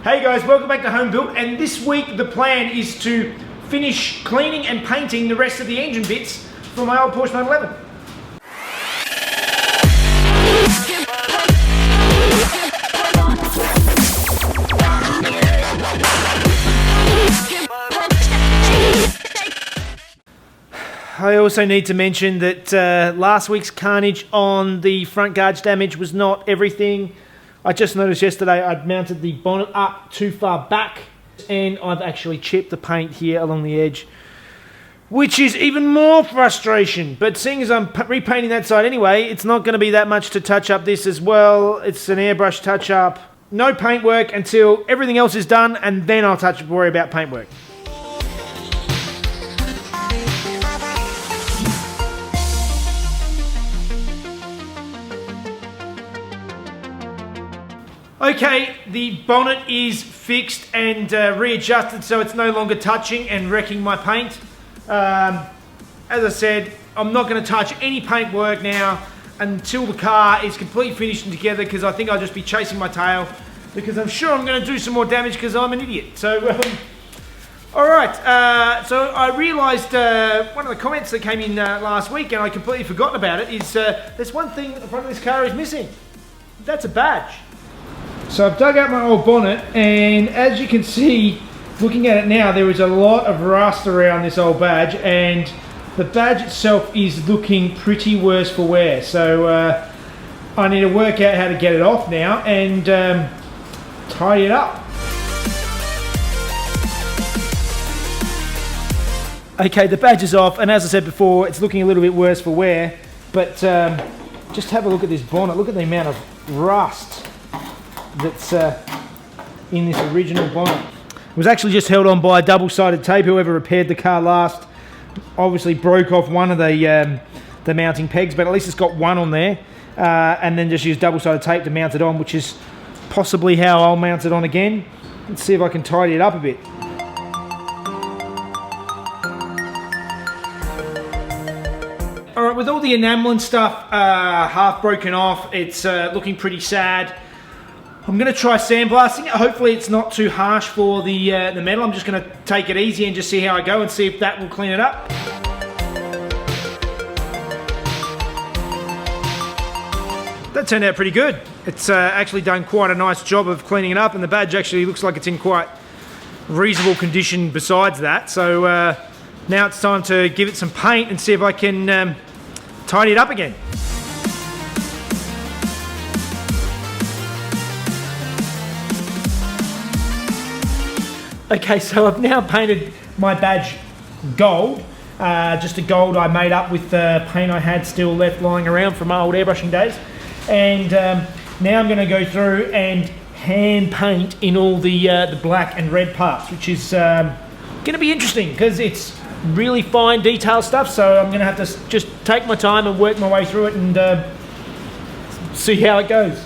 Hey guys, welcome back to Home Built, and this week the plan is to finish cleaning and painting the rest of the engine bits for my old Porsche 911. I also need to mention that last week's carnage on the front guards damage was not everything. I just noticed yesterday I'd mounted the bonnet up too far back and I've actually chipped the paint here along the edge, which is even more frustration. But seeing as I'm repainting that side anyway, it's not going to be that much to touch up this as well. It's an airbrush touch up. No paint work until everything else is done, and then I'll worry about paint work. Okay, the bonnet is fixed and readjusted so it's no longer touching and wrecking my paint. As I said, I'm not going to touch any paint work now until the car is completely finished and together, because I think I'll just be chasing my tail, because I'm sure I'm going to do some more damage because I'm an idiot. So, alright, so I realised one of the comments that came in last week, and I completely forgotten about it, is there's one thing at the front of this car is missing. That's a badge. So I've dug out my old bonnet, and as you can see, looking at it now, there is a lot of rust around this old badge, and the badge itself is looking pretty worse for wear. So I need to work out how to get it off now and tidy it up. Okay, the badge is off, and as I said before, it's looking a little bit worse for wear, but just have a look at this bonnet. Look at the amount of rust that's in this original bonnet. It was actually just held on by double-sided tape. Whoever repaired the car last obviously broke off one of the mounting pegs, but at least it's got one on there, and then just used double-sided tape to mount it on, which is possibly how I'll mount it on again. Let's see if I can tidy it up a bit. Alright, with all the enamel and stuff half broken off, it's looking pretty sad. I'm going to try sandblasting it. Hopefully it's not too harsh for the metal. I'm just going to take it easy and just see how I go and see if that will clean it up. That turned out pretty good. It's actually done quite a nice job of cleaning it up, and the badge actually looks like it's in quite reasonable condition besides that. So now it's time to give it some paint and see if I can tidy it up again. Okay, so I've now painted my badge gold, just a gold I made up with the paint I had still left lying around from my old airbrushing days. And now I'm going to go through and hand paint in all the black and red parts, which is going to be interesting because it's really fine detail stuff, so I'm going to have to just take my time and work my way through it and see how it goes.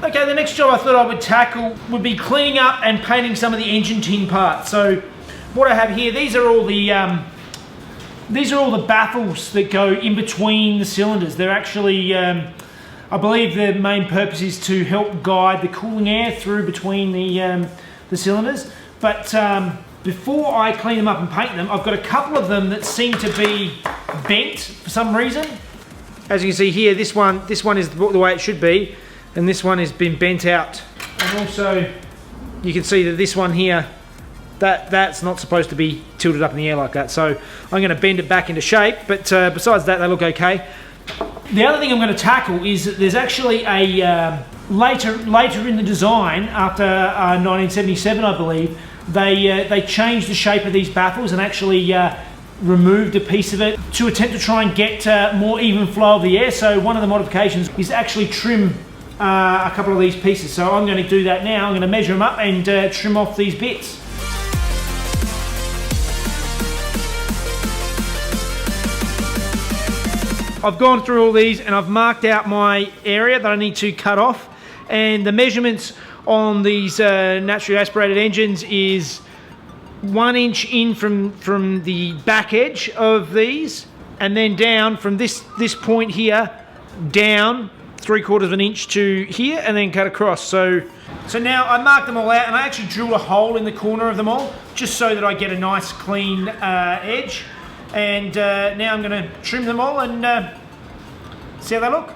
Okay, the next job I thought I would tackle would be cleaning up and painting some of the engine tin parts. So what I have here, these are all the baffles that go in between the cylinders. They're actually, I believe the main purpose is to help guide the cooling air through between the cylinders. But before I clean them up and paint them, I've got a couple of them that seem to be bent for some reason. As you can see here, this one is the way it should be, and this one has been bent out. And also, you can see that this one here, that's not supposed to be tilted up in the air like that. So I'm going to bend it back into shape, but besides that, they look okay. The other thing I'm going to tackle is that there's actually a later in the design, after 1977, I believe, they changed the shape of these baffles and actually removed a piece of it to attempt to try and get more even flow of the air. So one of the modifications is actually trim a couple of these pieces. So I'm going to do that now. I'm going to measure them up and trim off these bits. I've gone through all these and I've marked out my area that I need to cut off, and the measurements on these naturally aspirated engines is 1 inch in from the back edge of these, and then down from this point here down 3/4 of an inch to here, and then cut across. So now I marked them all out, and I actually drilled a hole in the corner of them all just so that I get a nice clean edge. And now I'm going to trim them all and see how they look.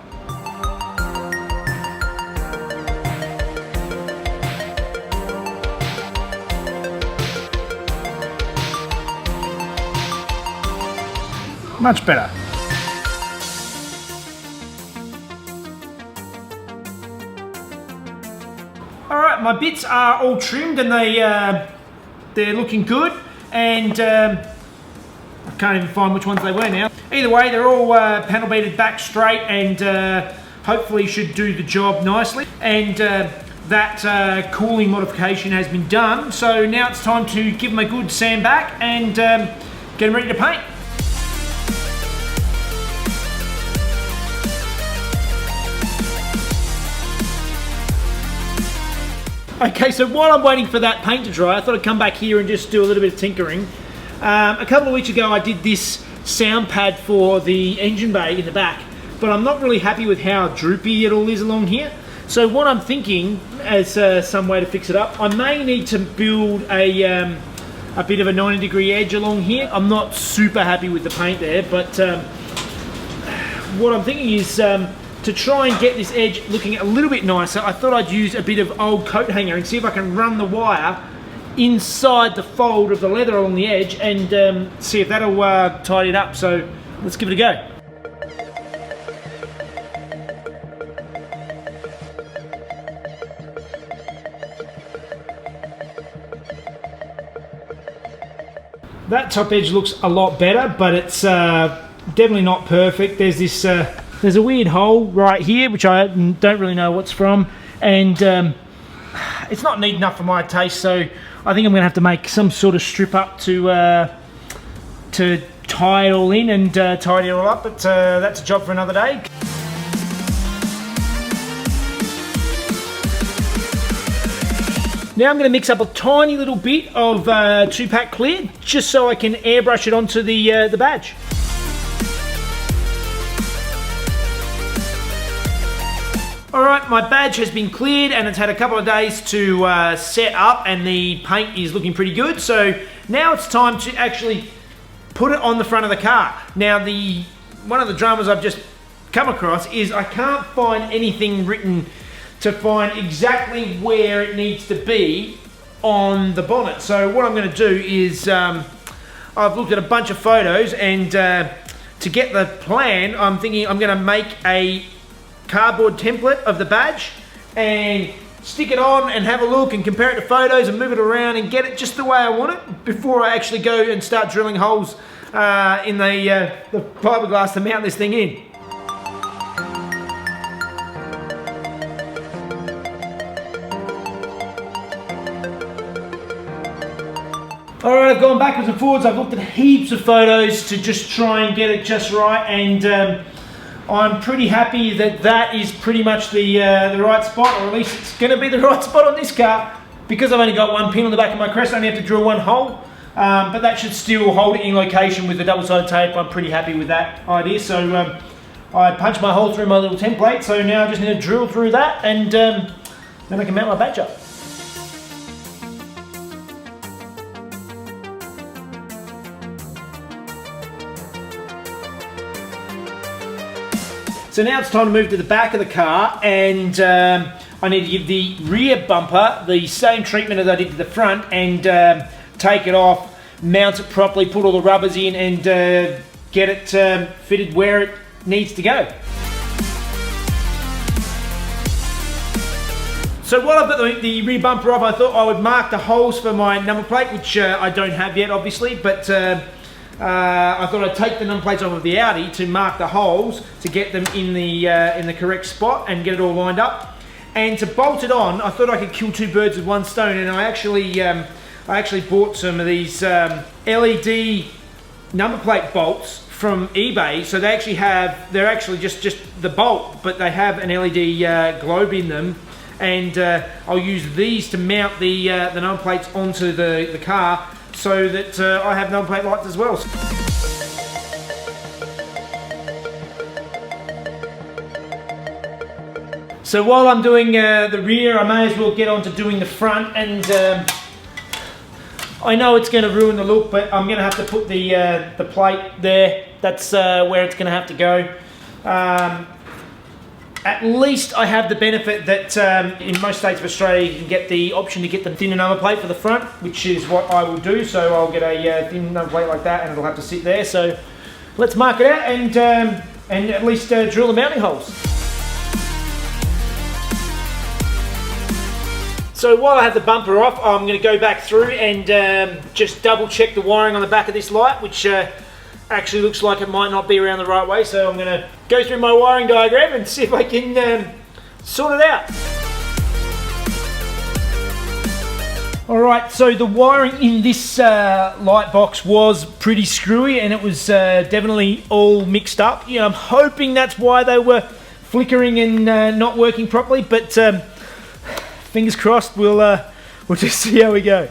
Much better. All right, my bits are all trimmed and they're looking good, and I can't even find which ones they were now. Either way, they're all panel beaded back straight, and hopefully should do the job nicely. And that cooling modification has been done, so now it's time to give them a good sand back and get them ready to paint. Okay, so while I'm waiting for that paint to dry, I thought I'd come back here and just do a little bit of tinkering. A couple of weeks ago I did this sound pad for the engine bay in the back, but I'm not really happy with how droopy it all is along here. So what I'm thinking, as some way to fix it up, I may need to build a bit of a 90-degree edge along here. I'm not super happy with the paint there, but what I'm thinking is to try and get this edge looking a little bit nicer, I thought I'd use a bit of old coat hanger and see if I can run the wire inside the fold of the leather along the edge and see if that'll tidy it up. So let's give it a go. That top edge looks a lot better, but it's definitely not perfect. There's this there's a weird hole right here which I don't really know what's from, and it's not neat enough for my taste, so I think I'm going to have to make some sort of strip up to tie it all in and tidy it all up, but that's a job for another day. Now I'm going to mix up a tiny little bit of 2-pack clear, just so I can airbrush it onto the badge. Alright, my badge has been cleared and it's had a couple of days to set up, and the paint is looking pretty good. So now it's time to actually put it on the front of the car. Now one of the dramas I've just come across is I can't find anything written to find exactly where it needs to be on the bonnet. So what I'm going to do is I've looked at a bunch of photos, and to get the plan, I'm thinking I'm going to make a cardboard template of the badge and stick it on and have a look and compare it to photos and move it around and get it just the way I want it before I actually go and start drilling holes in the fiberglass to mount this thing in. Alright, I've gone backwards and forwards. I've looked at heaps of photos to just try and get it just right, and I'm pretty happy that that is pretty much the right spot, or at least it's going to be the right spot on this car. Because I've only got one pin on the back of my crest, I only have to drill one hole, but that should still hold it in location with the double-sided tape. I'm pretty happy with that idea. So I punched my hole through my little template, so now I just need to drill through that, and then I can mount my badge up. So now it's time to move to the back of the car, and I need to give the rear bumper the same treatment as I did to the front, and take it off, mount it properly, put all the rubbers in, and get it fitted where it needs to go. So while I've got the rear bumper off, I thought I would mark the holes for my number plate, which I don't have yet obviously, but I thought I'd take the number plates off of the Audi to mark the holes to get them in the correct spot and get it all lined up. And to bolt it on, I thought I could kill two birds with one stone, and I actually bought some of these LED number plate bolts from eBay. So they're actually just the bolt, but they have an LED globe in them, and I'll use these to mount the number plates onto the car, so that I have number plate lights as well. So while I'm doing the rear, I may as well get on to doing the front, and I know it's going to ruin the look, but I'm going to have to put the plate there. That's where it's going to have to go. At least I have the benefit that in most states of Australia you can get the option to get the thinner number plate for the front, which is what I will do. So I'll get a thin number plate like that, and it'll have to sit there. So let's mark it out and at least drill the mounting holes. So while I have the bumper off, I'm going to go back through and just double check the wiring on the back of this light, which actually looks like it might not be around the right way. So I'm going to go through my wiring diagram and see if I can sort it out. Alright, so the wiring in this light box was pretty screwy, and it was definitely all mixed up. I'm hoping that's why they were flickering and not working properly, but fingers crossed, we'll just see how we go.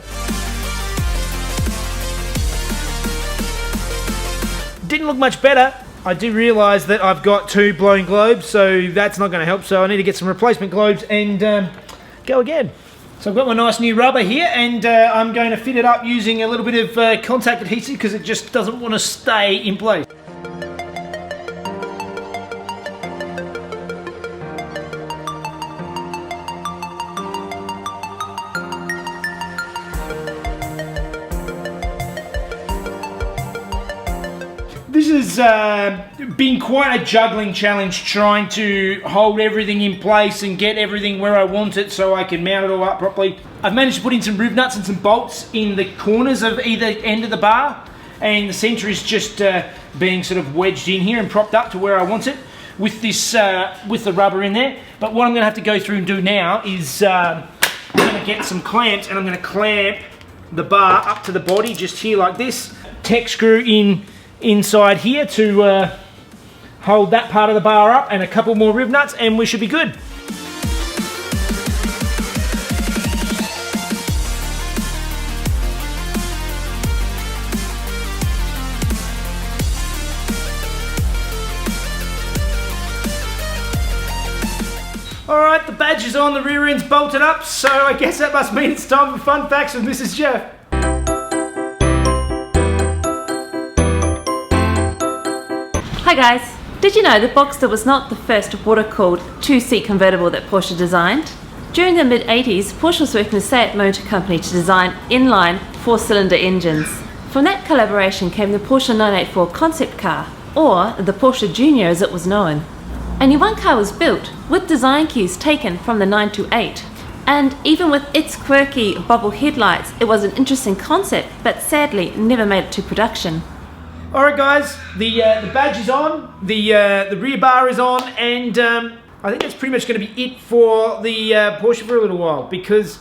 Didn't look much better. I do realise that I've got two blown globes, so that's not going to help. So I need to get some replacement globes and go again. So I've got my nice new rubber here, and I'm going to fit it up using a little bit of contact adhesive because it just doesn't want to stay in place. This has been quite a juggling challenge, trying to hold everything in place and get everything where I want it so I can mount it all up properly. I've managed to put in some riv nuts and some bolts in the corners of either end of the bar, and the centre is just being sort of wedged in here and propped up to where I want it with this with the rubber in there. But what I'm going to have to go through and do now is I'm going to get some clamps, and I'm going to clamp the bar up to the body just here like this. Tech screw inside here to hold that part of the bar up, and a couple more riv nuts, and we should be good. Alright, the badge is on, the rear end's bolted up, so I guess that must mean it's time for fun facts with Mrs. Jeff. Hi guys, did you know the Boxster was not the first water-cooled two-seat convertible that Porsche designed? During the mid-80s, Porsche was working with Seat Motor Company to design inline four-cylinder engines. From that collaboration came the Porsche 984 concept car, or the Porsche Junior as it was known. Only one car was built, with design cues taken from the 928. And even with its quirky bubble headlights, it was an interesting concept, but sadly never made it to production. Alright guys, the badge is on, the rear bar is on, and I think that's pretty much going to be it for the Porsche for a little while, because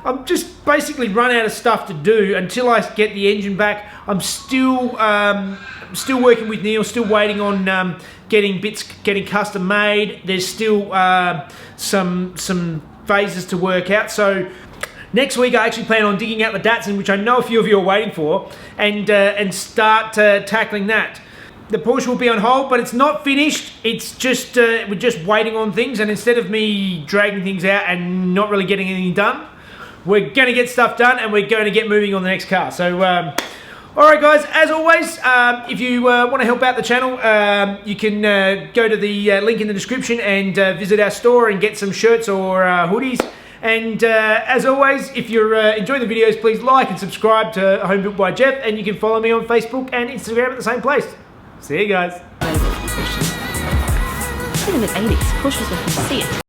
I'm just basically run out of stuff to do until I get the engine back. I'm still working with Neil, still waiting on getting bits getting custom made. There's still some phases to work out. So next week I actually plan on digging out the Datsun, which I know a few of you are waiting for, and start tackling that. The Porsche will be on hold, but it's not finished. It's just we're just waiting on things, and instead of me dragging things out and not really getting anything done, we're going to get stuff done, and we're going to get moving on the next car. So alright guys, as always, if you want to help out the channel, you can go to the link in the description and visit our store and get some shirts or hoodies. And as always, if you're enjoying the videos, please like and subscribe to Home Built by Jeff, and you can follow me on Facebook and Instagram at the same place. See you guys. In the mid-80s, Porsche was working with Seat.